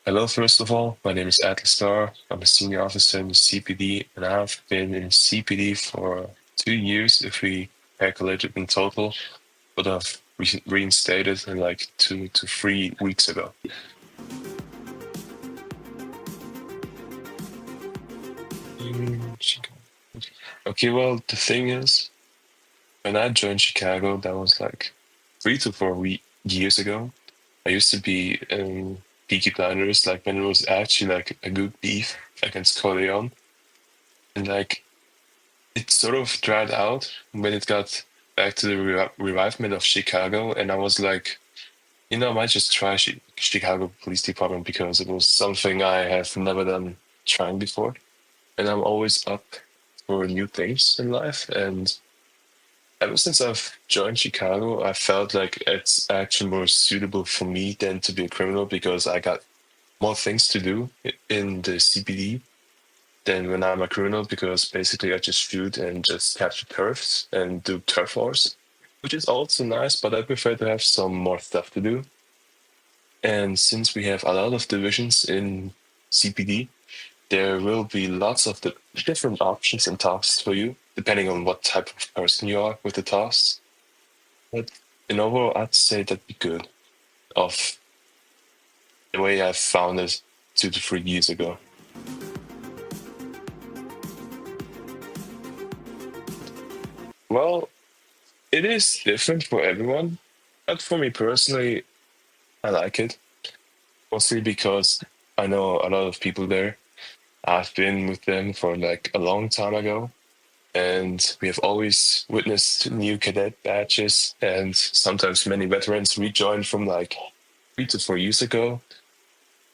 Hello, first of all. My name is AdlerScar. I'm a senior officer in the CPD, and I've been in CPD for 2 years if we calculate it in total, but I've reinstated in like 2 to 3 weeks ago. Chicago. Okay, well, the thing is, when I joined Chicago, that was like 3 to 4 years ago. I used to be in Peaky Blinders, like when it was actually like a good beef against Corleone. And like it sort of dried out when it got back to the revivement of Chicago, and I was like, I might just try Chicago Police Department because it was something I have never done trying before, and I'm always up for new things in life. And ever since I've joined Chicago, I felt like it's actually more suitable for me than to be a criminal because I got more things to do in the CPD than when I'm a criminal because basically I just shoot and just capture turfs and do turf wars, which is also nice, but I prefer to have some more stuff to do. And since we have a lot of divisions in CPD, there will be lots of the different options and tasks for you, depending on what type of person you are with the tasks. But in overall, I'd say that'd be good of the way I found it 2 to 3 years ago. Well, it is different for everyone, but for me personally, I like it. Mostly because I know a lot of people there. I've been with them for like a long time ago, and we have always witnessed new cadet batches and sometimes many veterans rejoin from like 3 to 4 years ago.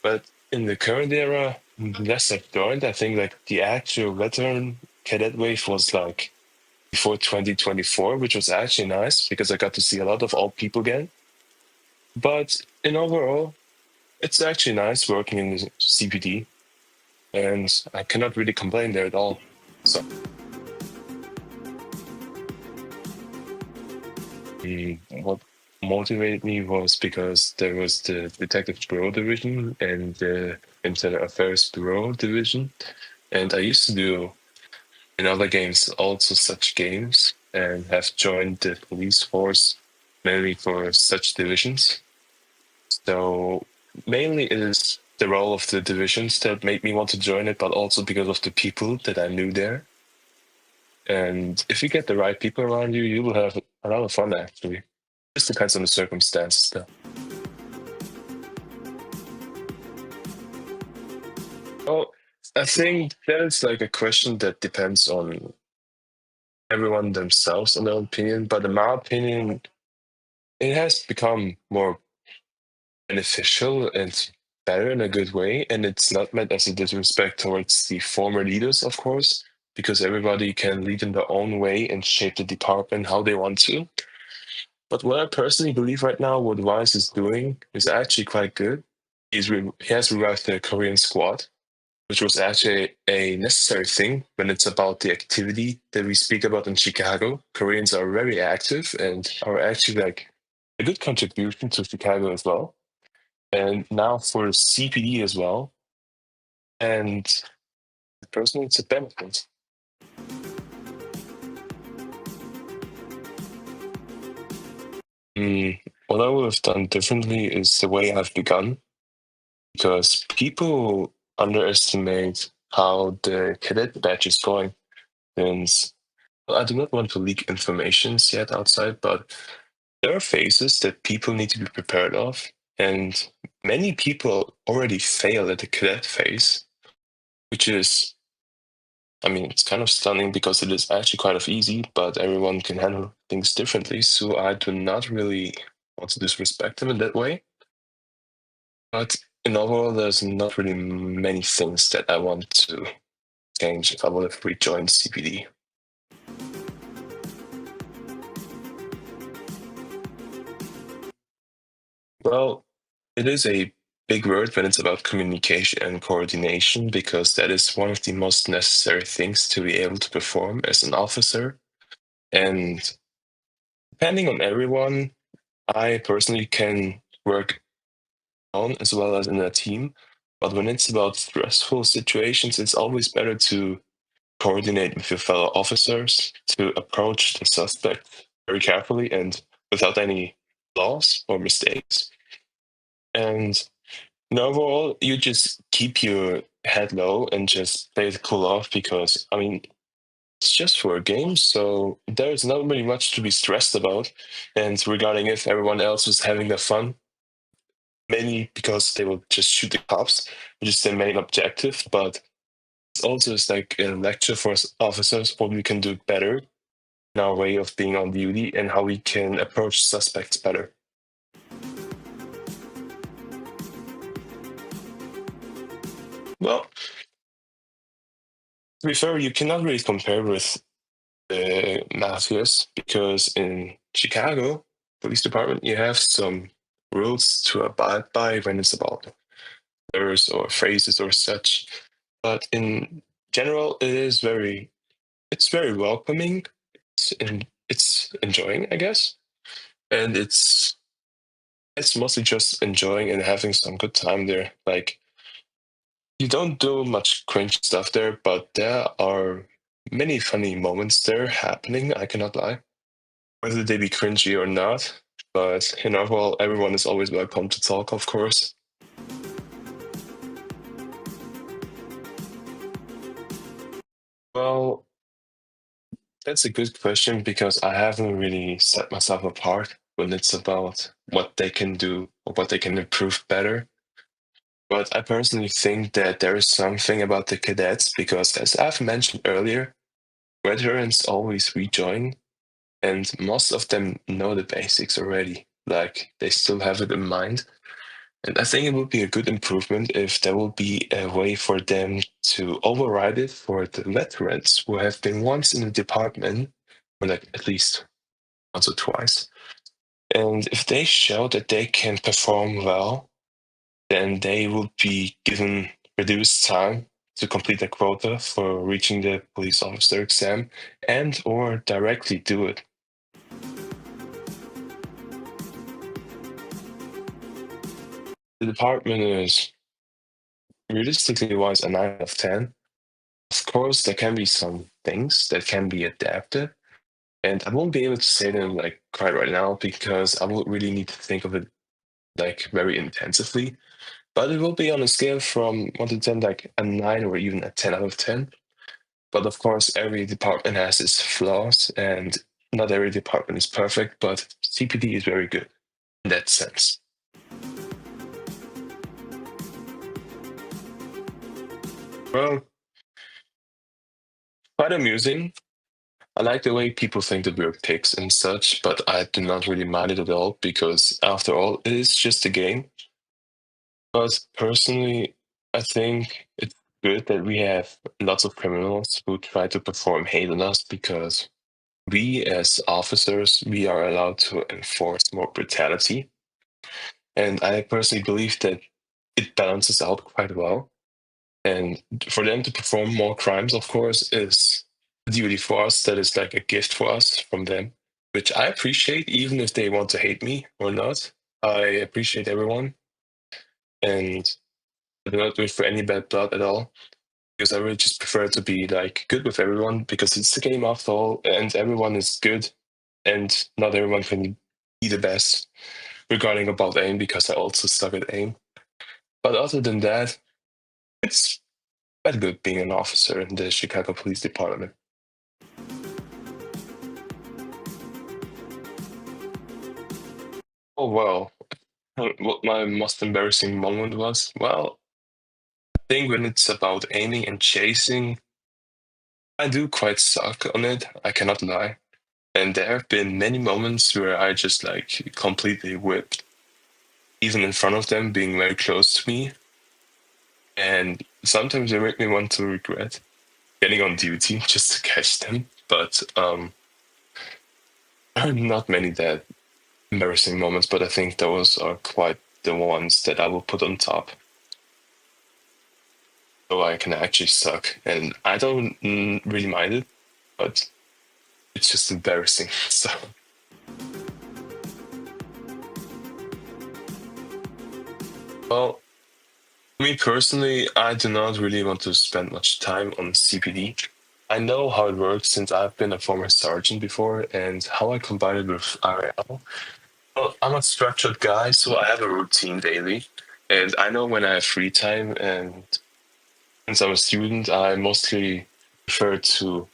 But in the current era, less have joined. I think like the actual veteran cadet wave was like before 2024, which was actually nice because I got to see a lot of old people again. But in overall, it's actually nice working in the CPD, and I cannot really complain there at all. So, what motivated me was because there was the Detective Bureau Division and the Internal Affairs Bureau Division, and I used to do in other games also such games and have joined the police force mainly for such divisions. So mainly it is the role of the divisions that made me want to join it, but also because of the people that I knew there. And if you get the right people around you, you will have a lot of fun actually. Just depends on the circumstances though. Oh, I think that is like a question that depends on everyone themselves and their own opinion. But in my opinion, it has become more beneficial and better in a good way. And it's not meant as a disrespect towards the former leaders, of course, because everybody can lead in their own way and shape the department how they want to. But what I personally believe right now, what Wise is doing is actually quite good. He has revived the Korean squad, which was actually a necessary thing when it's about the activity that we speak about in Chicago. Koreans are very active and are actually like a good contribution to Chicago as well. And now for CPD as well. And personally, it's a benefit. What I would have done differently is the way I've begun, because people underestimate how the cadet batch is going. And I do not want to leak informations yet outside, but there are phases that people need to be prepared of. And many people already fail at the cadet phase, which is, I mean, it's kind of stunning because it is actually quite of easy, but everyone can handle things differently. So I do not really want to disrespect them in that way. But in overall, there's not really many things that I want to change if I would have rejoined CPD. Well, it is a big word when it's about communication and coordination because that is one of the most necessary things to be able to perform as an officer. And depending on everyone, I personally can work on as well as in a team. But when it's about stressful situations, it's always better to coordinate with your fellow officers to approach the suspect very carefully and without any flaws or mistakes. And overall, you just keep your head low and just play it cool off because, I mean, it's just for a game, so there's not really much to be stressed about. And regarding if everyone else was having their fun, mainly because they will just shoot the cops, which is their main objective. But it's also is like a lecture for us officers what we can do better in our way of being on duty and how we can approach suspects better. Well, to be fair, you cannot really compare with the mafias because in Chicago police department you have some rules to abide by when it's about slurs or phrases or such. But in general, it's very welcoming. It's enjoying, I guess, and it's mostly just enjoying and having some good time there. Like you don't do much cringe stuff there, but there are many funny moments there happening. I cannot lie, whether they be cringy or not. But in overall, everyone is always welcome to talk, of course. Well, that's a good question because I haven't really set myself apart when it's about what they can do or what they can improve better. But I personally think that there is something about the cadets because, as I've mentioned earlier, veterans always rejoin and most of them know the basics already. Like they still have it in mind. And I think it would be a good improvement if there will be a way for them to override it for the veterans who have been once in the department, or like at least once or twice. And if they show that they can perform well, then they will be given reduced time to complete a quota for reaching the police officer exam and or directly do it. The department is realistically wise a 9 out of 10. Of course, there can be some things that can be adapted, and I won't be able to say them like quite right now because I will really need to think of it like very intensively. But it will be on a scale from 1 to 10, like a 9 or even a 10 out of 10. But of course, every department has its flaws, and not every department is perfect, but CPD is very good in that sense. Well, quite amusing. I like the way people think that we're pigs and such, but I do not really mind it at all because, after all, it is just a game. But personally, I think it's good that we have lots of criminals who try to perform hate on us because we, as officers, we are allowed to enforce more brutality. And I personally believe that it balances out quite well. And for them to perform more crimes, of course, is a duty for us that is like a gift for us from them, which I appreciate, even if they want to hate me or not. I appreciate everyone and I do not do it for any bad blood at all. Because I really just prefer to be like good with everyone because it's a game after all, and everyone is good, and not everyone can be the best regarding about aim because I also suck at aim. But other than that, it's quite good being an officer in the Chicago Police Department. Oh well, what my most embarrassing moment was? Well, I think when it's about aiming and chasing, I do quite suck on it. I cannot lie. And there have been many moments where I just like completely whipped, even in front of them, being very close to me. And sometimes they make me want to regret getting on duty just to catch them. But there are not many that embarrassing moments, but I think those are quite the ones that I will put on top. So I can actually suck. And I don't really mind it, but it's just embarrassing. So, well, Me personally, I do not really want to spend much time on CPD. I know how it works since I've been a former sergeant before and how I combine it with RL. Well, I'm a structured guy, so I have a routine daily. And I know when I have free time, and since I'm a student, I mostly prefer to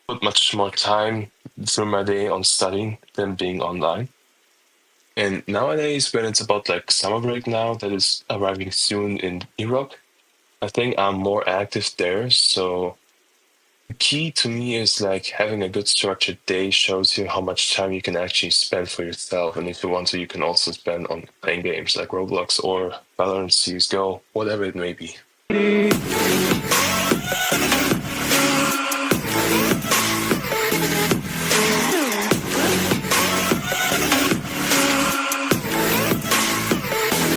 put much more time through my day on studying than being online. And nowadays, when it's about like summer break now that is arriving soon in Europe, I think I'm more active there. So the key to me is like having a good structured day shows you how much time you can actually spend for yourself. And if you want to, you can also spend on playing games like Roblox or Valorant, CSGO, whatever it may be.